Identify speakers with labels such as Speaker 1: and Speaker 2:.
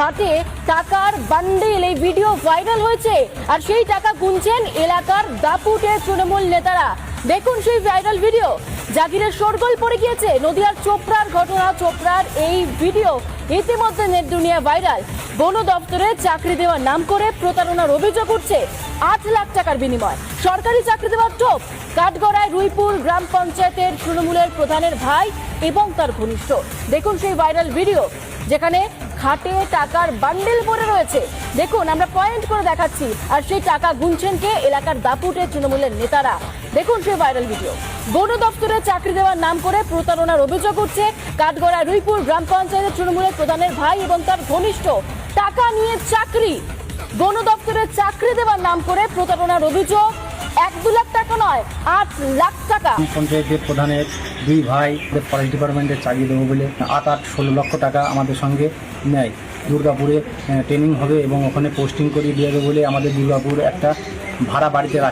Speaker 1: হাতে টাকার বান্ডিল, এই ভিডিও ভাইরাল হয়েছে। আর সেই টাকা গুনছেন এলাকার দাপুটে তৃণমূল নেতারা। দেখুন সেই ভাইরাল ভিডিও। জাগিরের শোরগোল পড়ে গিয়েছে। নদিয়ার চোপড়ার ঘটনা, চোপড়ার এই ভিডিও ইতিমধ্যে নেট দুনিয়া ভাইরাল। বন দপ্তরে চাকরি দেওয়ার নাম করে প্রতারণার অভিযোগ উঠছে। 8 লাখ টাকার বিনিময় সরকারি চাকরি দেওয়ার টোপ। কাঠগড়ায় রুইপুর গ্রাম পঞ্চায়েতের তৃণমূলের প্রধানের ভাই এবং তার ঘনিষ্ঠ। দেখুন সেই ভাইরাল ভিডিও, যেখানে খাটে টাকার বান্ডেল পড়ে রয়েছে। দেখুন, আমরা পয়েন্ট করে দেখাচ্ছি। আর সেই টাকা গুনছেন কে? এলাকার দাপুটে তৃণমূলের নেতারা। দেখুন সেই ভাইরাল ভিডিও। বন দপ্তরে চাকরি দেওয়ার নাম করে প্রতারণার অভিযোগ উঠছে। কাঠগড়া রুইপুর গ্রাম পঞ্চায়েতের তৃণমূলের প্রধানের ভাই এবং তার ঘনিষ্ঠ। টাকা নিয়ে চাকরি, বন দপ্তরে চাকরি দেওয়ার নাম করে প্রতারণার অভিযোগ। 1-2 লাখ টাকা নয়, 8 লাখ টাকা।
Speaker 2: পঞ্চায়েতের প্রধানের 2 ভাই ফরেস্ট ডিপার্টমেন্টে চাকরি দেবো বলে 8-16 লক্ষ টাকা আমাদের সঙ্গে নেয়। দুর্গাপুরে ট্রেনিং হবে এবং ওখানে পোস্টিং করিয়ে দিয়ে দেবে বলে আমাদের দুর্গাপুর একটা ভাড়া বাড়িতে রাখে।